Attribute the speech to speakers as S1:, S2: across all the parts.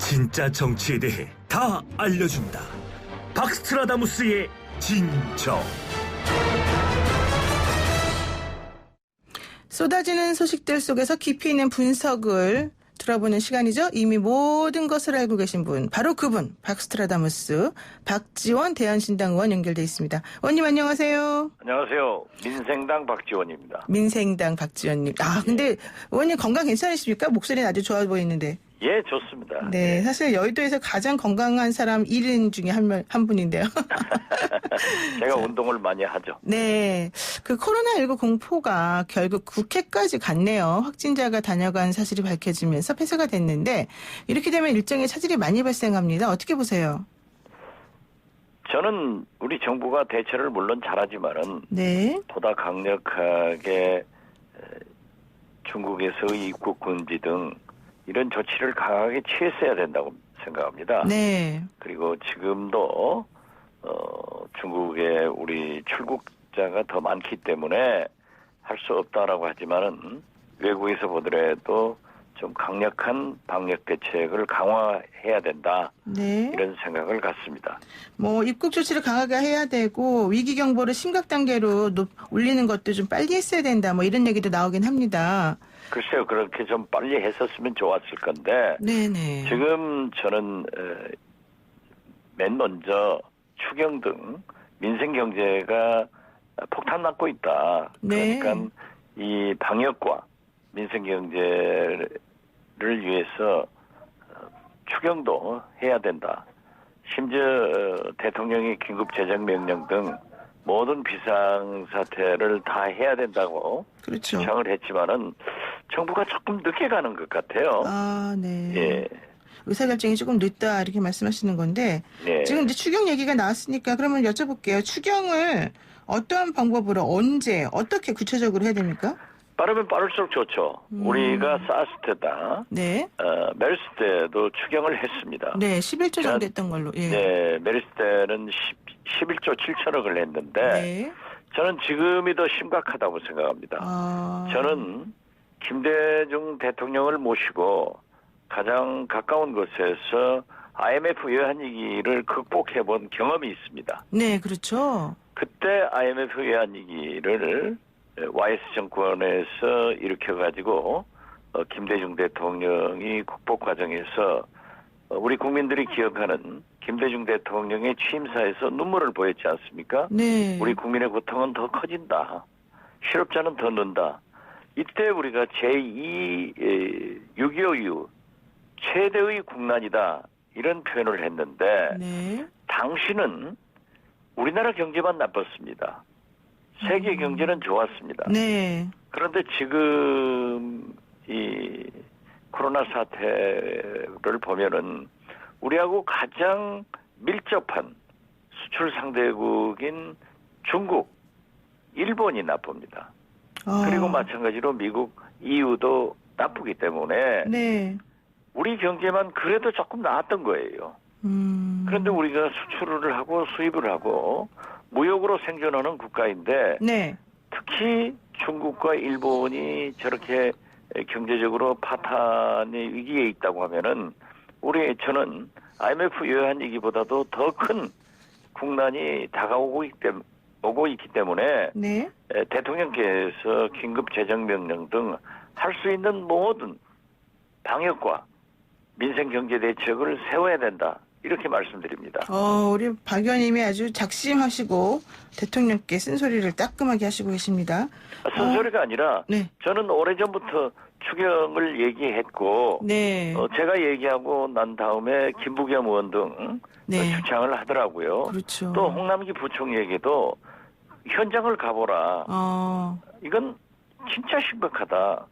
S1: 진짜 정치에 대해 다 알려준다. 박스트라다무스의 진정.
S2: 쏟아지는 소식들 속에서 깊이 있는 분석을 들어보는 시간이죠. 이미 모든 것을 알고 계신 분, 바로 그분, 박스트라다무스 박지원 대한신당 의원 연결돼 있습니다. 의원님 안녕하세요.
S3: 안녕하세요. 민생당 박지원입니다.
S2: 민생당 박지원님. 근데 의원님 건강 괜찮으십니까? 목소리는 아주 좋아 보이는데.
S3: 예, 좋습니다.
S2: 네, 사실 여의도에서 가장 건강한 사람 1인 중에 한 분인데요.
S3: 제가 운동을 많이 하죠.
S2: 네, 그 코로나19 공포가 결국 국회까지 갔네요. 확진자가 다녀간 사실이 밝혀지면서 폐쇄가 됐는데 이렇게 되면 일정에 차질이 많이 발생합니다. 어떻게 보세요?
S3: 저는 우리 정부가 대처를 물론 잘하지만은
S2: 네,
S3: 보다 강력하게 중국에서의 입국 금지 등 이런 조치를 강하게 취했어야 된다고 생각합니다.
S2: 네,
S3: 그리고 지금도 중국에 우리 출국자가 더 많기 때문에 할 수 없다라고 하지만은 외국에서 보더라도 좀 강력한 방역 대책을 강화해야 된다.
S2: 네.
S3: 이런 생각을 갖습니다.
S2: 뭐 입국 조치를 강하게 해야 되고 위기 경보를 심각 단계로 올리는 것도 좀 빨리 했어야 된다. 뭐 이런 얘기도 나오긴 합니다.
S3: 글쎄요, 그렇게 좀 빨리 했었으면 좋았을 건데
S2: 네네.
S3: 지금 저는 맨 먼저 추경 등 민생 경제가 폭탄 맞고 있다.
S2: 네.
S3: 그러니까 이 방역과 민생 경제를 위해서 추경도 해야 된다. 심지어 대통령이 긴급 재정 명령 등 모든 비상사태를 다 해야 된다고
S2: 그렇죠.
S3: 주장을 했지만은 정부가 조금 늦게 가는 것 같아요.
S2: 네.
S3: 예.
S2: 의사결정이 조금 늦다 이렇게 말씀하시는 건데
S3: 네.
S2: 지금 이제 추경 얘기가 나왔으니까 그러면 여쭤볼게요. 추경을 어떠한 방법으로 언제 어떻게 구체적으로 해야 됩니까?
S3: 빠르면 빠를수록 좋죠. 우리가 사스 때다.
S2: 네.
S3: 메르스 때도 추경을 했습니다.
S2: 네, 11조 정도 했던 걸로. 예.
S3: 네, 메르스 때는 11조 7천억을 했는데
S2: 네.
S3: 저는 지금이 더 심각하다고 생각합니다. 저는 김대중 대통령을 모시고 가장 가까운 곳에서 IMF 외환위기를 극복해본 경험이 있습니다.
S2: 네, 그렇죠.
S3: 그때 IMF 외환위기를 YS 정권에서 일으켜가지고 김대중 대통령이 극복 과정에서 우리 국민들이 기억하는 김대중 대통령의 취임사에서 눈물을 보였지 않습니까?
S2: 네.
S3: 우리 국민의 고통은 더 커진다. 실업자는 더 는다. 이때 우리가 제2 6.25 이후 최대의 국난이다. 이런 표현을 했는데
S2: 네.
S3: 당시는 우리나라 경제만 나빴습니다. 세계 경제는 좋았습니다.
S2: 네.
S3: 그런데 지금 이 코로나 사태를 보면은 우리하고 가장 밀접한 수출 상대국인 중국, 일본이 나쁩니다. 그리고 마찬가지로 미국, EU도 나쁘기 때문에
S2: 네.
S3: 우리 경제만 그래도 조금 나았던 거예요. 그런데 우리가 수출을 하고 수입을 하고 무역으로 생존하는 국가인데
S2: 네.
S3: 특히 중국과 일본이 저렇게 경제적으로 파탄의 위기에 있다고 하면은 저는 IMF 외환위기보다도 더 큰 국난이 다가오고 있기 때문에
S2: 네.
S3: 대통령께서 긴급 재정 명령 등 할 수 있는 모든 방역과 민생 경제 대책을 세워야 된다. 이렇게 말씀드립니다.
S2: 우리 박 의원님이 아주 작심하시고 대통령께 쓴소리를 따끔하게 하시고 계십니다.
S3: 쓴소리가 아니라
S2: 네.
S3: 저는 오래전부터 추경을 얘기했고
S2: 네.
S3: 제가 얘기하고 난 다음에 김부겸 의원 등
S2: 네.
S3: 주장을 하더라고요.
S2: 그렇죠.
S3: 또 홍남기 부총리에게도 현장을 가보라. 이건 진짜 심각하다.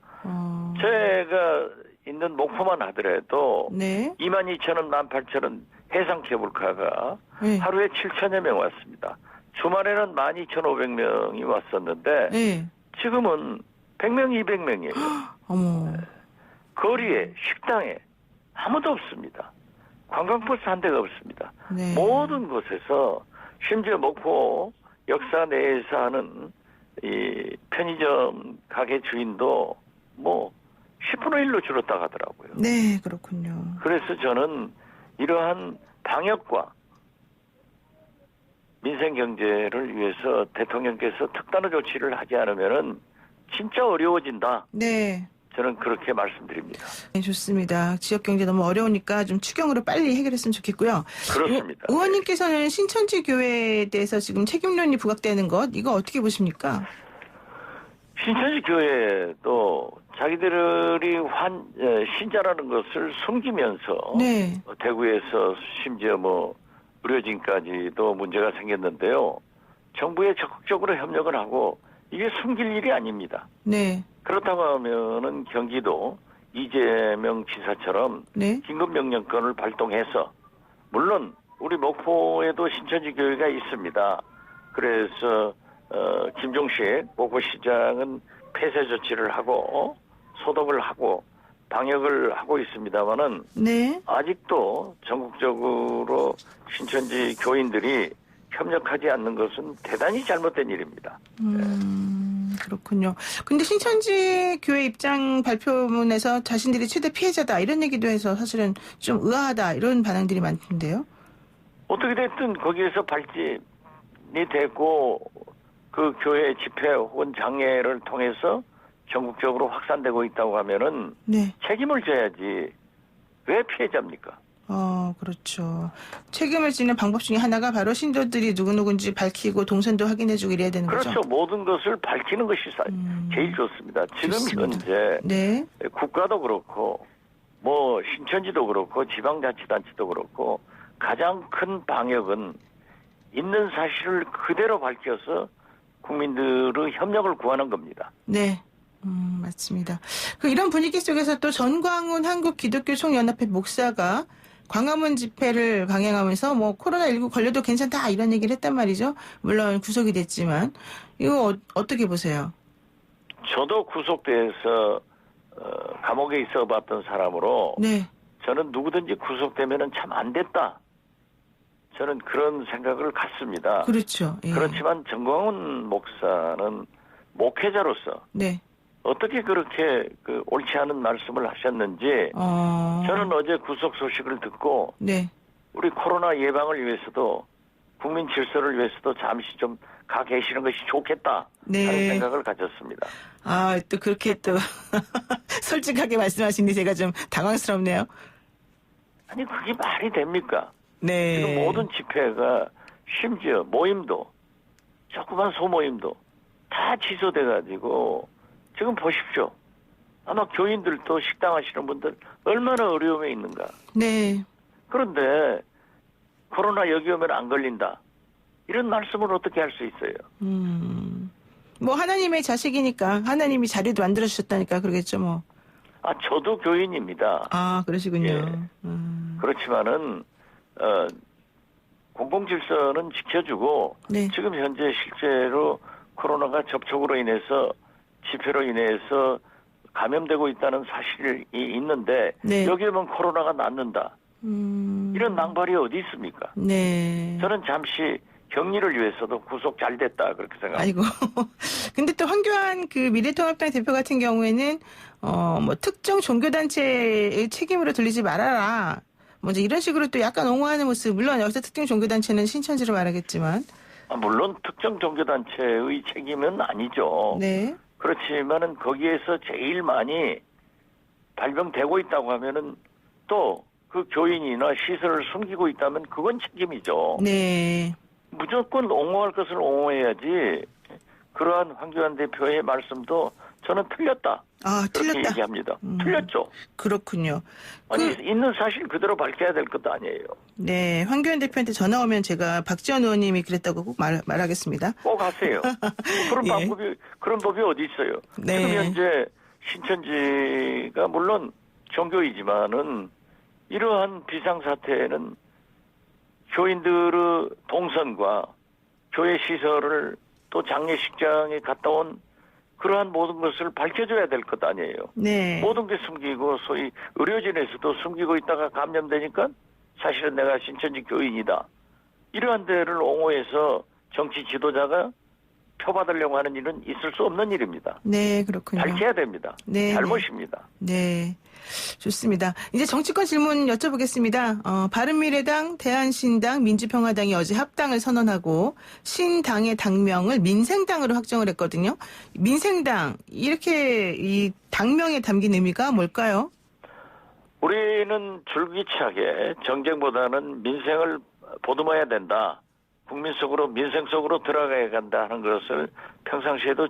S3: 제가 있는 목포만 하더라도
S2: 네.
S3: 22,000원, 18,000원 해상 케이블카가
S2: 네.
S3: 하루에 7천여 명 왔습니다. 주말에는 12,500명이 왔었는데
S2: 네.
S3: 지금은 100명, 200명이에요.
S2: 어머.
S3: 거리에, 식당에 아무도 없습니다. 관광버스 한 대가 없습니다.
S2: 네.
S3: 모든 곳에서 심지어 목포 역사 내에서 하는 이 편의점 가게 주인도 뭐 10분의 1로 줄었다 하더라고요.
S2: 네, 그렇군요.
S3: 그래서 저는 이러한 방역과 민생 경제를 위해서 대통령께서 특단의 조치를 하지 않으면은 진짜 어려워진다.
S2: 네.
S3: 저는 그렇게 말씀드립니다.
S2: 네, 좋습니다. 지역 경제 너무 어려우니까 좀 추경으로 빨리 해결했으면 좋겠고요.
S3: 그렇습니다.
S2: 의원님께서는 신천지 교회에 대해서 지금 책임론이 부각되는 것, 이거 어떻게 보십니까?
S3: 신천지 교회도 자기들이 신자라는 것을 숨기면서
S2: 네.
S3: 대구에서 심지어 뭐 의료진까지도 문제가 생겼는데요. 정부에 적극적으로 협력을 하고 이게 숨길 일이 아닙니다.
S2: 네.
S3: 그렇다고 하면은 경기도 이재명 지사처럼
S2: 네.
S3: 긴급명령권을 발동해서 물론 우리 목포에도 신천지 교회가 있습니다. 그래서 김종식 목포시장은 폐쇄 조치를 하고 소독을 하고 방역을 하고 있습니다만은
S2: 네.
S3: 아직도 전국적으로 신천지 교인들이 협력하지 않는 것은 대단히 잘못된 일입니다.
S2: 그렇군요. 근데 신천지 교회 입장 발표문에서 자신들이 최대 피해자다 이런 얘기도 해서 사실은 좀 의아하다 이런 반응들이 많던데요.
S3: 어떻게 됐든 거기에서 발진이 되고 그 교회 집회 혹은 장례를 통해서 전국적으로 확산되고 있다고 하면은
S2: 네.
S3: 책임을 져야지 왜 피해자입니까?
S2: 그렇죠. 책임을 지는 방법 중에 하나가 바로 신도들이 누구누군지 밝히고 동선도 확인해주고 이래야 되는 거죠.
S3: 그렇죠. 모든 것을 밝히는 것이 제일 좋습니다. 지금
S2: 좋습니다.
S3: 현재
S2: 네.
S3: 국가도 그렇고 뭐 신천지도 그렇고 지방자치단체도 그렇고 가장 큰 방역은 있는 사실을 그대로 밝혀서 국민들의 협력을 구하는 겁니다.
S2: 네. 맞습니다. 이런 분위기 속에서 또 전광훈 한국기독교총연합회 목사가 광화문 집회를 강행하면서 뭐 코로나19 걸려도 괜찮다 이런 얘기를 했단 말이죠. 물론 구속이 됐지만 이거 어떻게 보세요?
S3: 저도 구속돼서 감옥에 있어봤던 사람으로
S2: 네.
S3: 저는 누구든지 구속되면은 참 안 됐다. 저는 그런 생각을 갖습니다.
S2: 그렇죠. 예.
S3: 그렇지만 전광훈 목사는 목회자로서
S2: 네.
S3: 어떻게 그렇게 옳지 않은 말씀을 하셨는지 저는 어제 구속 소식을 듣고
S2: 네.
S3: 우리 코로나 예방을 위해서도 국민 질서를 위해서도 잠시 좀 가 계시는 것이 좋겠다
S2: 네.
S3: 하는 생각을 가졌습니다.
S2: 또 그렇게 또 솔직하게 말씀하시니 제가 좀 당황스럽네요.
S3: 아니 그게 말이 됩니까?
S2: 네.
S3: 지금 모든 집회가 심지어 모임도 조그만 소모임도 다 취소돼가지고 지금 보십시오. 아마 교인들도 식당 하시는 분들 얼마나 어려움에 있는가.
S2: 네.
S3: 그런데 코로나 여기 오면 안 걸린다. 이런 말씀을 어떻게 할 수 있어요?
S2: 뭐 하나님의 자식이니까 하나님이 자리도 만들어 주셨다니까 그러겠죠 뭐.
S3: 저도 교인입니다.
S2: 그러시군요.
S3: 예. 그렇지만은 공공질서는 지켜주고
S2: 네.
S3: 지금 현재 실제로 코로나가 접촉으로 인해서 집회로 인해서 감염되고 있다는 사실이 있는데
S2: 네.
S3: 여기 오면 코로나가 낫는다. 이런 낭발이 어디 있습니까?
S2: 네.
S3: 저는 잠시 격리를 위해서도 구속 잘 됐다 그렇게 생각합니다.
S2: 아이고. 근데 또 황교안 미래통합당 대표 같은 경우에는 뭐 특정 종교단체의 책임으로 들리지 말아라. 먼저 이런 식으로 또 약간 옹호하는 모습. 물론 여기서 특정 종교단체는 신천지로 말하겠지만.
S3: 물론 특정 종교단체의 책임은 아니죠.
S2: 네.
S3: 그렇지만은 거기에서 제일 많이 발병되고 있다고 하면은 또 그 교인이나 시설을 숨기고 있다면 그건 책임이죠.
S2: 네.
S3: 무조건 옹호할 것을 옹호해야지. 그러한 황교안 대표의 말씀도 저는 틀렸다. 그렇게
S2: 틀렸다.
S3: 얘기합니다. 틀렸죠.
S2: 그렇군요.
S3: 아니 있는 사실 그대로 밝혀야 될 것도 아니에요.
S2: 네, 황교안 대표한테 전화 오면 제가 박지원 의원님이 그랬다고 꼭 말하겠습니다.
S3: 꼭 하세요. 그런
S2: 예.
S3: 그런 법이 어디 있어요.
S2: 네.
S3: 지금 현재 신천지가 물론 종교이지만은 이러한 비상사태에는 교인들의 동선과 교회 시설을 또 장례식장에 갔다 온 그러한 모든 것을 밝혀줘야 될 것 아니에요.
S2: 네.
S3: 모든 게 숨기고 소위 의료진에서도 숨기고 있다가 감염되니까 사실은 내가 신천지 교인이다. 이러한 데를 옹호해서 정치 지도자가 표받으려고 하는 일은 있을 수 없는 일입니다.
S2: 네, 그렇군요.
S3: 밝혀야 됩니다.
S2: 네,
S3: 잘못입니다.
S2: 네. 좋습니다. 이제 정치권 질문 여쭤보겠습니다. 바른미래당, 대한신당, 민주평화당이 어제 합당을 선언하고 신당의 당명을 민생당으로 확정을 했거든요. 민생당, 이렇게 이 당명에 담긴 의미가 뭘까요?
S3: 우리는 줄기차게 정쟁보다는 민생을 보듬어야 된다. 국민 속으로 민생 속으로 들어가야 한다 하는 것을 평상시에도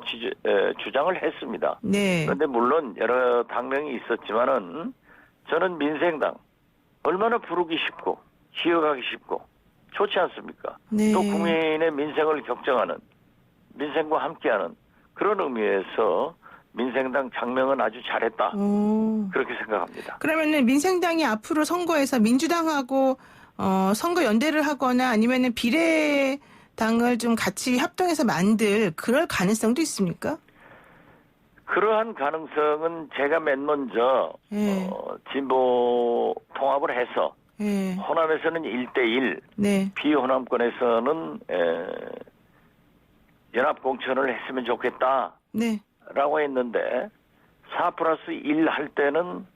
S3: 주장을 했습니다.
S2: 네.
S3: 그런데 물론 여러 당명이 있었지만은 저는 민생당 얼마나 부르기 쉽고 기억하기 쉽고 좋지 않습니까?
S2: 네.
S3: 또 국민의 민생을 걱정하는 민생과 함께하는 그런 의미에서 민생당 장명은 아주 잘했다. 그렇게 생각합니다.
S2: 그러면은 민생당이 앞으로 선거에서 민주당하고 선거 연대를 하거나 아니면은 비례당을 좀 같이 합동해서 만들 그럴 가능성도 있습니까?
S3: 그러한 가능성은 제가 맨 먼저
S2: 네.
S3: 진보 통합을 해서
S2: 네.
S3: 호남에서는 1대1,
S2: 네.
S3: 비호남권에서는 연합공천을 했으면 좋겠다.
S2: 네.
S3: 라고 했는데 4+1 할 때는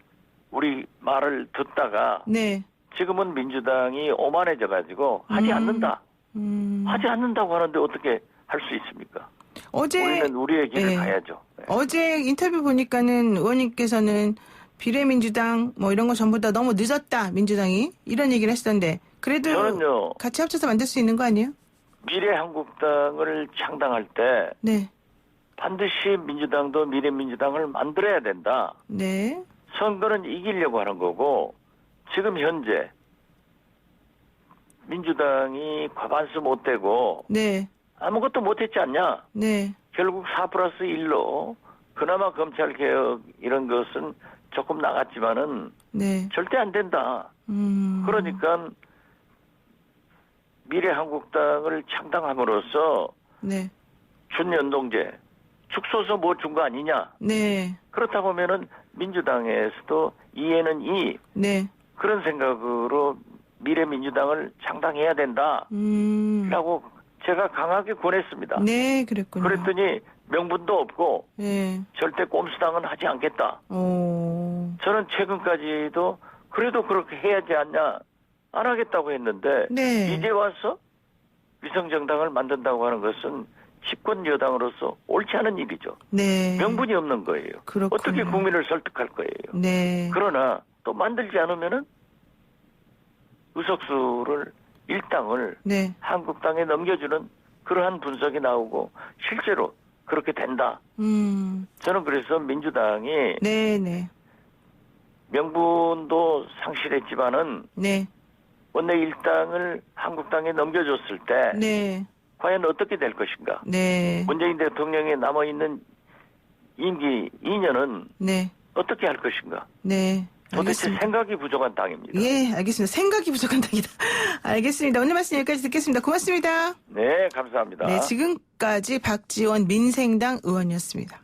S3: 우리 말을 듣다가
S2: 네.
S3: 지금은 민주당이 오만해져 가지고 하지 않는다. 하지 않는다고 하는데 어떻게 할 수 있습니까?
S2: 어제
S3: 우리는 우리의 길을
S2: 네.
S3: 가야죠. 네.
S2: 어제 인터뷰 보니까는 의원님께서는 비례민주당 뭐 이런 거 전부 다 너무 늦었다 민주당이 이런 얘기를 하시던데 그래도
S3: 저는요.
S2: 같이 합쳐서 만들 수 있는 거 아니에요?
S3: 미래한국당을 창당할 때
S2: 네.
S3: 반드시 민주당도 미래민주당을 만들어야 된다.
S2: 네.
S3: 선거는 이기려고 하는 거고 지금 현재 민주당이 과반수 못 되고
S2: 네.
S3: 아무것도 못했지 않냐.
S2: 네.
S3: 결국 4+1로 그나마 검찰개혁 이런 것은 조금 나갔지만은
S2: 네.
S3: 절대 안 된다. 그러니까 미래한국당을 창당함으로써
S2: 네.
S3: 준연동제 축소서 뭐 준 거 아니냐.
S2: 네.
S3: 그렇다고 하면은 민주당에서도 이에는 이
S2: 네.
S3: 그런 생각으로 미래민주당을 창당해야 된다라고 제가 강하게 권했습니다.
S2: 네, 그랬군요.
S3: 그랬더니 명분도 없고
S2: 네.
S3: 절대 꼼수당은 하지 않겠다. 저는 최근까지도 그래도 그렇게 해야지 않냐 안 하겠다고 했는데
S2: 네.
S3: 이제 와서 위성정당을 만든다고 하는 것은 집권 여당으로서 옳지 않은 일이죠.
S2: 네.
S3: 명분이 없는 거예요.
S2: 그렇군요.
S3: 어떻게 국민을 설득할 거예요.
S2: 네.
S3: 그러나 또 만들지 않으면은 의석수를 일당을
S2: 네.
S3: 한국당에 넘겨주는 그러한 분석이 나오고 실제로 그렇게 된다. 저는 그래서 민주당이
S2: 네, 네.
S3: 명분도 상실했지만은
S2: 네.
S3: 원내 일당을 한국당에 넘겨줬을 때
S2: 네.
S3: 과연 어떻게 될 것인가?
S2: 네.
S3: 문재인 대통령에 남아있는 임기 2년은
S2: 네.
S3: 어떻게 할 것인가?
S2: 네.
S3: 도대체
S2: 알겠습니다.
S3: 생각이 부족한 당입니다.
S2: 예, 알겠습니다. 생각이 부족한 당이다. 알겠습니다. 오늘 말씀 여기까지 듣겠습니다. 고맙습니다.
S3: 네, 감사합니다.
S2: 네, 지금까지 박지원 민생당 의원이었습니다.